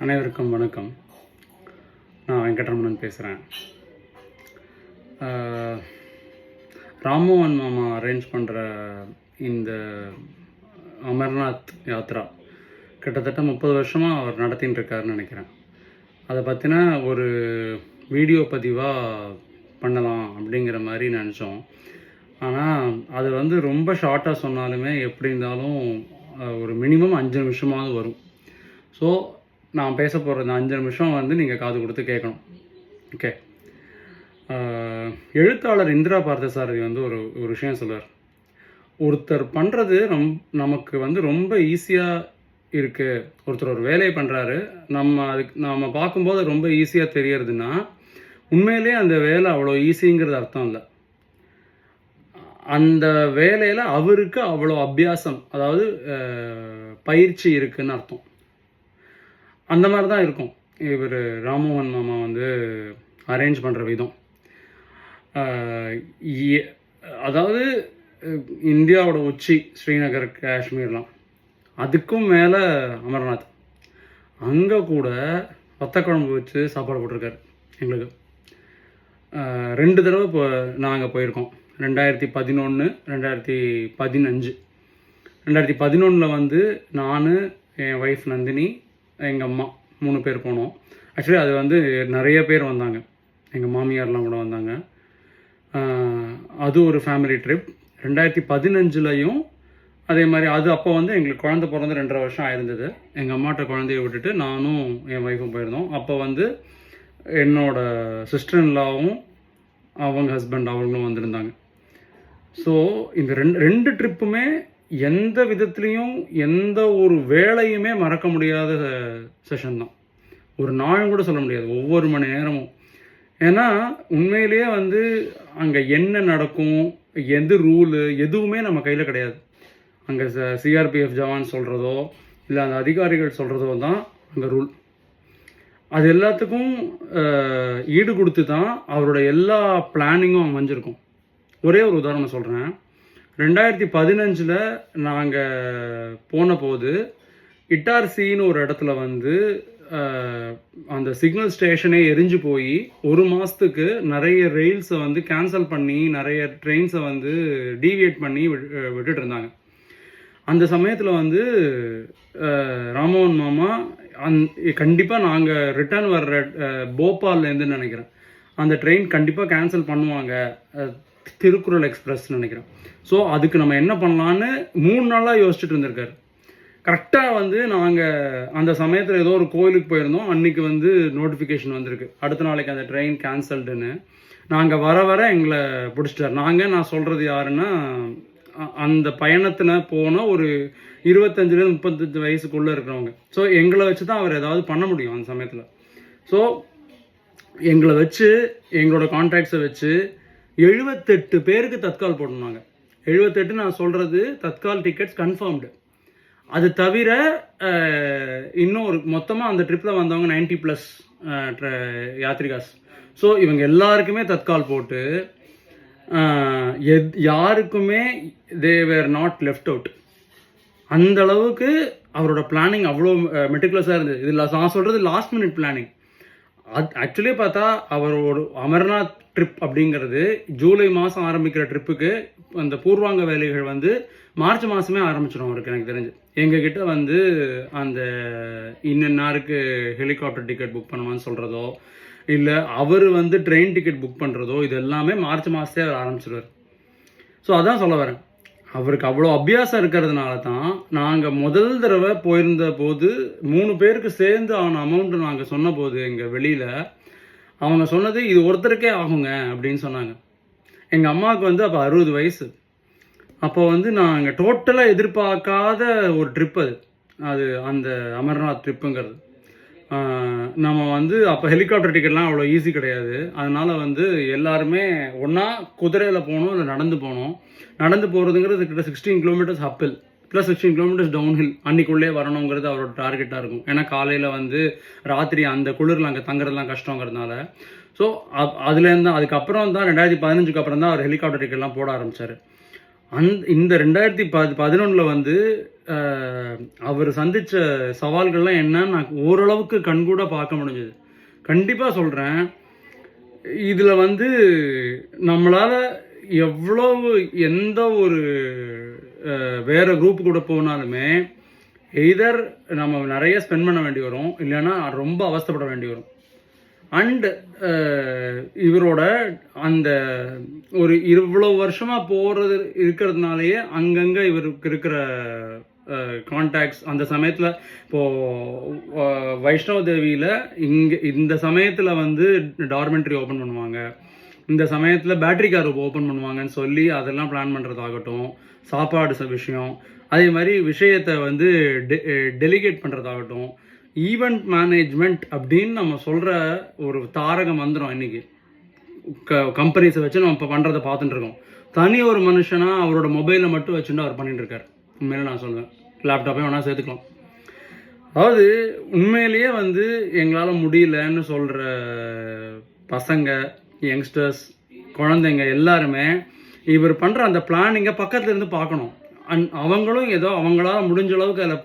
அனைவருக்கும் வணக்கம். நான் வெங்கட்ரமணன் பேசுகிறேன். ராமோகன் மாமா அரேஞ்ச் பண்ணுற இந்த அமர்நாத் யாத்ரா கிட்டத்தட்ட 30 வருஷமாக அவர் நடத்தின்னு இருக்காருன்னு நினைக்கிறேன். அதை பற்றின ஒரு வீடியோ பதிவாக பண்ணலாம் அப்படிங்கிற மாதிரி நினச்சோம். ஆனால் அது ரொம்ப ஷார்ட்டாக சொன்னாலுமே எப்படி இருந்தாலும் ஒரு மினிமம் 5 நிமிஷமாவது வரும். ஸோ நான் பேச போகிற இந்த 5 நிமிஷம் நீங்கள் காது கொடுத்து கேட்கணும். ஓகே. எழுத்தாளர் இந்திரா பார்த்தசாரதி ஒரு விஷயம் சொல்லுவார். ஒருத்தர் பண்ணுறது நமக்கு ரொம்ப ஈஸியாக இருக்குது. ஒருத்தர் ஒரு வேலையை பண்ணுறாரு, நம்ம பார்க்கும்போது ரொம்ப ஈஸியாக தெரியறதுன்னா உண்மையிலே அந்த வேலை அவ்வளோ ஈஸிங்கிறது அர்த்தம் இல்லை. அந்த வேலையில் அவருக்கு அவ்வளோ அபியாசம், அதாவது பயிற்சி இருக்குதுன்னு அர்த்தம். அந்த மாதிரி தான் இருக்கும் இவர் ராமோகன் மாமா அரேஞ்ச் பண்ணுற விதம். அதாவது இந்தியாவோட உச்சி ஸ்ரீநகர், காஷ்மீர்லாம், அதுக்கும் மேலே அமர்நாத். அங்கே கூட வத்தக்குழம்பு வச்சு சாப்பாடு போட்டிருக்காரு எங்களுக்கு. 2 தடவை இப்போ நாங்கள் போயிருக்கோம். 2011, 2015. 2011 நான், என் ஒய்ஃப் நந்தினி, எங்கள் அம்மா 3 பேர் போனோம். ஆக்சுவலி அது நிறைய பேர் வந்தாங்க, எங்கள் மாமியார்லாம் கூட வந்தாங்க. அது ஒரு ஃபேமிலி ட்ரிப். 2015லையும் அதே மாதிரி. அப்போ எங்களுக்கு குழந்தை பிறந்து 2.5 வருஷம் ஆயிருந்தது. எங்கள் அம்மாட்ட குழந்தைய விட்டுட்டு நானும் என் ஒய்ஃபும் போயிருந்தோம். அப்போ என்னோட சிஸ்டர்-இன்-லாவும் அவங்க ஹஸ்பண்ட் அவங்களும் வந்திருந்தாங்க. ஸோ இந்த ரெண்டு ட்ரிப்புமே எந்த விதத்துலேயும் எந்த ஒரு வேலையுமே மறக்க முடியாத செஷன் தான். ஒரு நாளும் கூட சொல்ல முடியாது, ஒவ்வொரு மணி நேரமும். ஏன்னா உண்மையிலேயே அங்கே என்ன நடக்கும், எது ரூலு, எதுவுமே நம்ம கையில் கிடையாது. அங்கே சிஆர்பிஎஃப் ஜவான் சொல்கிறதோ இல்லை அந்த அதிகாரிகள் சொல்கிறதோ தான் அங்கே ரூல். அது எல்லாத்துக்கும் ஈடு கொடுத்து தான் அவரோட எல்லா பிளானிங்கும் அமைஞ்சிருக்கும். ஒரே ஒரு உதாரணம் சொல்கிறேன். 2015 நாங்கள் போன போது இட்டார்சின்னு ஒரு இடத்துல அந்த சிக்னல் ஸ்டேஷனே எரிஞ்சு போய் 1 மாதத்துக்கு நிறைய ரெயில்ஸை கேன்சல் பண்ணி நிறைய ட்ரெயின்ஸை டீவியேட் பண்ணி விட்டுட்டு இருந்தாங்க. அந்த சமயத்தில் ராமோகன் மாமா கண்டிப்பாக நாங்கள் ரிட்டர்ன் வர்ற போபால்லேருந்துன்னு நினைக்கிறேன், அந்த ட்ரெயின் கண்டிப்பாக கேன்சல் பண்ணுவாங்க, திருக்குறள் எக்ஸ்பிரஸ் நினைக்கிறேன். ஸோ அதுக்கு நம்ம என்ன பண்ணலான்னு 3 நாளாக யோசிச்சுட்டு இருந்திருக்காரு. கரெக்டாக நாங்கள் அந்த சமயத்தில் ஏதோ ஒரு கோயிலுக்கு போயிருந்தோம். அன்றைக்கி நோட்டிஃபிகேஷன் வந்திருக்கு, அடுத்த நாளைக்கு அந்த ட்ரெயின் கேன்சல்டுன்னு. நாங்கள் வர எங்களை பிடிச்சிட்டார். நான் சொல்கிறது யாருன்னா, அந்த பயணத்தில் போன ஒரு 25 35 வயசுக்குள்ளே இருக்கிறவங்க. ஸோ எங்களை வச்சு தான் அவர் ஏதாவது பண்ண முடியும் அந்த சமயத்தில். ஸோ எங்களை வச்சு, எங்களோட கான்டாக்ட்ஸை வச்சு 78 பேருக்கு தத்கால் போடணுங்க. 78 நான் சொல்கிறது தத்கால் டிக்கெட்ஸ் கன்ஃபார்ம்டு. அது தவிர இன்னும் மொத்தமாக அந்த ட்ரிப்பில் வந்தவங்க 90+ யாத்ரிகாஸ். ஸோ இவங்க எல்லாருக்குமே தத்கால் போட்டு யாருக்குமே தே வேர் நாட் லெஃப்ட் அவுட். அந்த அளவுக்கு அவரோட பிளானிங் அவ்வளோ மெட்டிகுலஸாக இருந்தது. இது நான் சொல்கிறது லாஸ்ட் மினிட் பிளானிங். ஆக்சுவலி பார்த்தா அவர் ஒரு அமர்நாத் ட்ரிப் அப்படிங்கிறது ஜூலை மாதம் ஆரம்பிக்கிற ட்ரிப்புக்கு அந்த பூர்வாங்க வேலைகள் மார்ச் மாதமே ஆரம்பிச்சிடும் அவருக்கு. எனக்கு தெரிஞ்சு எங்ககிட்ட அந்த இன்னருக்கு ஹெலிகாப்டர் டிக்கெட் புக் பண்ணுவான்னு சொல்கிறதோ இல்லை அவர் ட்ரெயின் டிக்கெட் புக் பண்ணுறதோ இது எல்லாமே மார்ச் மாதத்தே அவர் ஆரம்பிச்சிடுவார். ஸோ அதான் சொல்ல வரேன், அவருக்கு அவ்வளோ அபியாசம் இருக்கிறதுனால தான் நாங்கள் முதல் தடவை போயிருந்த போது 3 பேருக்கு சேர்ந்து ஆன அமௌண்ட்டு நாங்கள் சொன்ன போது எங்கள் வெளியில் அவங்க சொன்னது இது ஒருத்தருக்கே ஆகுங்க அப்படின்னு சொன்னாங்க. எங்கள் அம்மாவுக்கு அப்போ 60 வயசு. அப்போ நாங்கள் டோட்டலாக எதிர்பார்க்காத ஒரு ட்ரிப் அது அந்த அமர்நாத் ட்ரிப்புங்கிறது. நம்ம அப்போ ஹெலிகாப்டர் டிக்கெட்லாம் அவ்வளோ ஈஸி கிடையாது. அதனால் எல்லாருமே ஒன்றா குதிரையில் போகணும் இல்லை நடந்து போகணும். நடந்து போகிறதுங்கிறது கிட்ட 16 கிலோமீட்டர்ஸ் அப்பில் ப்ளஸ் 16 கிலோமீட்டர்ஸ் டவுன்ஹில். அன்றைக்குள்ளே வரணுங்கிறது அவரோட டார்கெட்டாக இருக்கும். ஏன்னா காலையில் ராத்திரி அந்த குளிரில் அங்கே தங்குறதுலாம் கஷ்டங்கிறதுனால. ஸோ அதுலேருந்து அதுக்கப்புறம் தான் 2015க்கு அப்புறம் தான் அவர் ஹெலிகாப்டர் டிக்கெட்லாம் போட ஆரம்பித்தார். இந்த 2011 அவர் சந்தித்த சவால்கள்லாம் என்னன்னு நான் ஓரளவுக்கு கண்கூட பார்க்க முடிஞ்சது. கண்டிப்பாக சொல்கிறேன், இதில் வந்து நம்மளால் எவ்வளவு எந்த ஒரு வேறு குரூப் கூட போனாலுமே எய்தர் நம்ம நிறைய ஸ்பெண்ட் பண்ண வேண்டி வரும், இல்லைன்னா ரொம்ப அவஸ்தைப்பட வேண்டி வரும். அண்ட் இவரோட அந்த ஒரு இவ்வளவு வருஷமாக போகிறது இருக்கிறதுனாலேயே அங்கங்கே இவருக்கு இருக்கிற கான்டாக்ட்ஸ் அந்த சமயத்தில் இப்போது வைஷ்ணவ தேவியில் இந்த சமயத்தில் வந்து டார்மெண்ட்ரி ஓப்பன் பண்ணுவாங்க, இந்த சமயத்தில் பேட்டரி கார் ஓப்பன் பண்ணுவாங்கன்னு சொல்லி அதெல்லாம் பிளான் பண்ணுறதாகட்டும், சாப்பாடு விஷயம், அதே மாதிரி விஷயத்தை வந்து டெலிகேட் பண்ணுறதாகட்டும், ஈவெண்ட் மேனேஜ்மெண்ட் அப்படின்னு நம்ம சொல்கிற ஒரு தாரக மந்திரம் இன்றைக்கி கம்பெனிஸை வச்சு நம்ம இப்போ பண்ணுறதை பார்த்துட்டு இருக்கோம். தனி ஒரு மனுஷனாக அவரோட மொபைலை மட்டும் வச்சுட்டு அவர் பண்ணிட்டு இருக்கார். உண்மையிலே நான் சொல்லுவேன், லேப்டாப்பையும் வேணால் சேர்த்துக்கலாம். அதாவது உண்மையிலேயே வந்து எங்களால் முடியலன்னு சொல்கிற பசங்க, யங்ஸ்டர்ஸ், குழந்தைங்க எல்லாருமே இவர் பண்ணுற அந்த பிளானிங்கை பக்கத்துல இருந்து பார்க்கணும். அவங்களும் ஏதோ அவங்களால முடிஞ்ச அளவுக்கு அதில்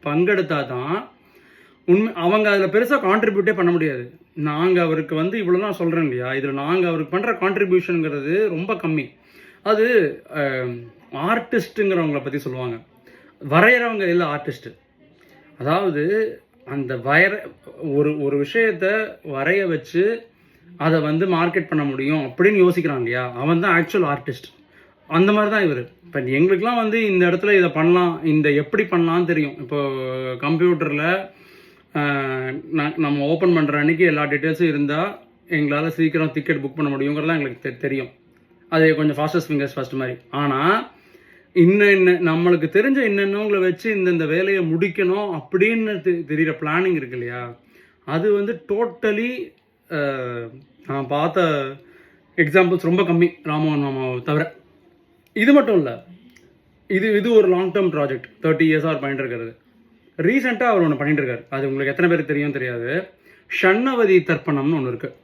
பங்கெடுத்தா தான் அவங்க அதில் பெருசாக கான்ட்ரிபியூட்டே பண்ண முடியாது. நாங்கள் அவருக்கு வந்து இவ்வளோலாம் சொல்கிறேன் இல்லையா, இதில் நாங்கள் அவருக்கு பண்ணுற கான்ட்ரிபியூஷனுங்கிறது ரொம்ப கம்மி. அது ஆர்டிஸ்ட்டுங்கிறவங்கள பற்றி சொல்லுவாங்க, வரைகிறவங்க இல்லை ஆர்டிஸ்ட்டு. அதாவது அந்த ஒரு விஷயத்தை வரைய வச்சு அதை வந்து மார்க்கெட் பண்ண முடியும் அப்படின்னு யோசிக்கிறான் இல்லையா, அவன் தான் ஆக்சுவல் ஆர்டிஸ்ட். அந்த மாதிரி தான் இவர். இப்போ எங்களுக்கெலாம் வந்து இந்த இடத்துல இதை பண்ணலாம், இந்த எப்படி பண்ணலான்னு தெரியும். இப்போ கம்ப்யூட்டரில் நம்ம ஓப்பன் பண்ணுற அன்றைக்கி எல்லா டீட்டெயில்ஸும் இருந்தால் எங்களால் சீக்கிரம் டிக்கெட் புக் பண்ண முடியுங்கிறதுலாம் எங்களுக்கு தெரியும். அது கொஞ்சம் ஃபாஸ்டஸ்ட் ஃபிங்கர்ஸ் ஃபஸ்ட் மாதிரி. ஆனால் இன்னும் நம்மளுக்கு தெரிஞ்ச இன்னொன்னவங்களை வச்சு இந்த வேலையை முடிக்கணும் அப்படின்னு தெரிகிற பிளானிங் இருக்கு இல்லையா, அது வந்து டோட்டலி நான் பார்த்த எக்ஸாம்பிள்ஸ் ரொம்ப கம்மி, ராமோகன் மாமாவை தவிர. இது மட்டும் இல்லை, இது ஒரு லாங் டேர்ம் ப்ராஜெக்ட், 30 இயர்ஸாக அவர் பண்ணிட்டு இருக்கிறது. ரீசெண்டாக அவர் ஒன்று பண்ணிட்டு இருக்காரு, அது உங்களுக்கு எத்தனை பேருக்கு தெரியும் தெரியாது. ஷண்ணவதி தர்ப்பணம்னு ஒன்று இருக்குது.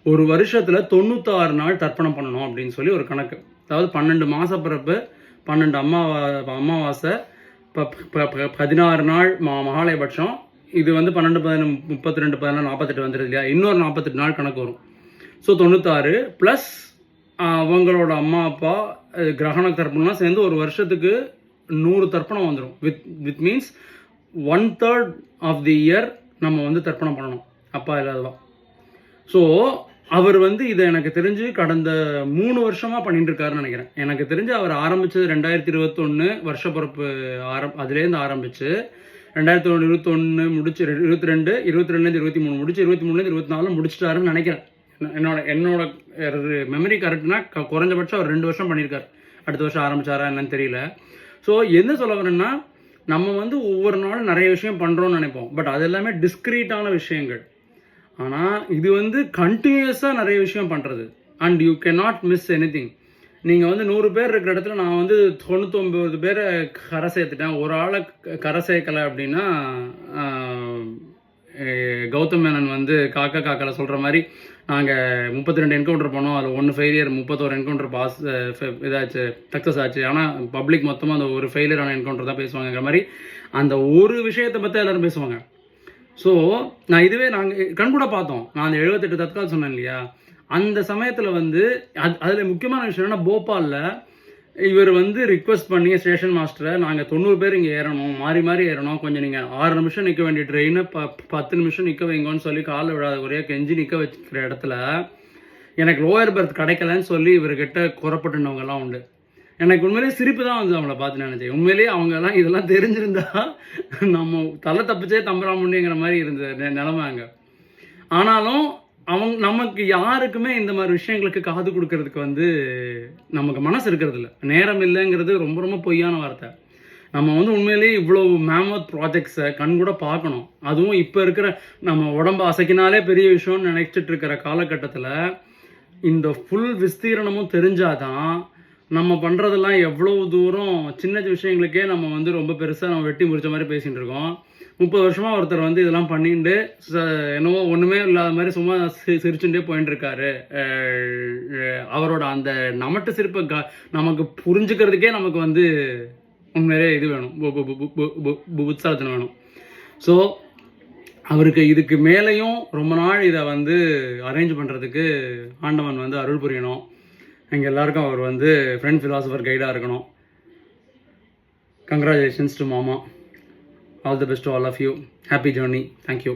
ஒரு வருஷத்தில் 96 நாள் தர்ப்பணம் பண்ணணும் அப்படின்னு சொல்லி ஒரு கணக்கு. அதாவது 12 மாத பிறப்பு, 12 அமாவாசை, 16 நாள் மகாலயபட்சம். இது வந்து 12, 11, 32, 14, 48 வந்துடுது இல்லையா, இன்னொரு 48 நாள் கணக்கு வரும். ஸோ 96 ப்ளஸ் அவங்களோட அம்மா அப்பா கிரகண தர்ப்பணம்லாம் சேர்ந்து ஒரு வருஷத்துக்கு 100 தர்ப்பணம் வந்துடும். With means 1/3 of the year நம்ம வந்து தர்ப்பணம் பண்ணணும், அப்பா இல்லாதவா. ஸோ அவர் வந்து இதை எனக்கு தெரிஞ்சு கடந்த 3 வருஷமாக பண்ணிட்டு இருக்காருன்னு நினைக்கிறேன். எனக்கு தெரிஞ்சு அவர் ஆரம்பித்தது 2021 வருஷ பிறப்பு அதுலேருந்து ஆரம்பித்து 2021 முடிச்சு 22, 22லேருந்து 23 முடிச்சு 23லேருந்து 24 முடிச்சிட்டாருன்னு நினைக்கிறேன். என்னோட மெமரி கரெக்ட்னா குறைஞ்சபட்சம் அவர் 2 வருஷம் பண்ணியிருக்காரு. அடுத்த வருஷம் ஆரம்பிச்சாரா என்னன்னு தெரியல. ஸோ என்ன சொல்ல வரேன்னா, நம்ம வந்து ஒவ்வொரு நாளும் நிறைய விஷயம் பண்ணுறோன்னு நினைப்போம், பட் அது எல்லாமே டிஸ்க்ரீட்டான விஷயங்கள். ஆனால் இது வந்து கண்டினியூஸாக நிறைய விஷயம் பண்ணுறது. And you can not miss any thing. நீங்கள் வந்து 100 பேர் இருக்கிற இடத்துல நான் வந்து 99 பேரை கரை சேர்த்துட்டேன், ஒரு ஆளை கரை சேர்க்கலை அப்படின்னா கௌதம் மேனன் வந்து காக்காவில் சொல்கிற மாதிரி நாங்கள் 32 என்கவுண்டர் பண்ணோம், அதில் 1 ஃபெயிலியர், 31 என்கவுண்டர் பாஸ் இதாச்சு, சக்ஸஸ் ஆச்சு. ஆனால் பப்ளிக் மொத்தமாக அந்த ஒரு ஃபெயிலியரான என்கவுண்டர் தான் பேசுவாங்கிற மாதிரி அந்த ஒரு விஷயத்தை பற்றி எல்லோரும் பேசுவாங்க. ஸோ நாங்கள் கண்கூட பார்த்தோம். நான் அந்த 78 தற்கால் சொன்னேன் இல்லையா, அந்த சமயத்தில் வந்து அதில் முக்கியமான விஷயம் என்னன்னா, போபாலில் இவர் வந்து ரிக்வெஸ்ட் பண்ணி ஸ்டேஷன் மாஸ்டரை, நாங்கள் 90 பேர் இங்கே ஏறணும், மாறி மாறி ஏறணும், கொஞ்சம் நீங்கள் 6 நிமிஷம் நிற்க வேண்டிய ட்ரெயினை 10 நிமிஷம் நிற்க வைங்கன்னு சொல்லி காலில் விடாத ஒரே கெஞ்சி நிற்க வச்சுக்கிற இடத்துல எனக்கு லோயர் பர்த் கிடைக்கலன்னு சொல்லி இவர்கிட்ட குறப்பட்டுனவங்கலாம் உண்டு. எனக்கு உண்மையிலேயே சிரிப்பு தான் வந்து அவங்கள பார்த்து நினச்சேன். உண்மையிலேயே அவங்கெல்லாம் இதெல்லாம் தெரிஞ்சிருந்தா நம்ம தலை தப்பிச்சே தம்பராமுண்டிங்கிற மாதிரி இருந்த நிலைமை அங்கே. ஆனாலும் நமக்கு யாருக்குமே இந்த மாதிரி விஷயங்களுக்கு காது கொடுக்கறதுக்கு வந்து நமக்கு மனசு இருக்கிறது இல்லை, நேரம் இல்லைங்கிறது ரொம்ப ரொம்ப பொய்யான வார்த்தை. நம்ம வந்து உண்மையிலேயே இவ்வளோ மேமத் ப்ராஜெக்ட்ஸை கண் கூட பார்க்கணும். அதுவும் இப்போ இருக்கிற நம்ம உடம்பு அசைக்கினாலே பெரிய விஷயம்னு நினைச்சிட்டு இருக்கிற காலகட்டத்தில் இந்த ஃபுல் விஸ்தீரணமும் தெரிஞ்சாதான் நம்ம பண்ணுறதெல்லாம் எவ்வளோ தூரம் சின்ன விஷயங்களுக்கே நம்ம வந்து ரொம்ப பெருசாக நம்ம வெட்டி முடிச்ச மாதிரி பேசிகிட்டு இருக்கோம். 30 வருஷமாக ஒருத்தர் வந்து இதெல்லாம் பண்ணிட்டு என்னவோ ஒன்றுமே இல்லாத மாதிரி சும்மா சிரிச்சுட்டே போயிட்டு இருக்காரு. அவரோட அந்த நமட்டு சிரிப்பை நமக்கு புரிஞ்சுக்கிறதுக்கே நமக்கு வந்து உண்மையிலே இது வேணும், புத்தாலத்தனம் வேணும். ஸோ அவருக்கு இதுக்கு மேலேயும் ரொம்ப நாள் இதை வந்து அரேஞ்ச் பண்ணுறதுக்கு ஆண்டவன் வந்து அருள் புரியணும். எங்கள் எல்லாருக்கும் அவர் வந்து ஃப்ரெண்ட் ஃபிலாசபர் கைடாக இருக்கணும். கங்க்ராச்சுலேஷன்ஸ் டு மாமா. All the best to all of you. Happy journey. Thank you.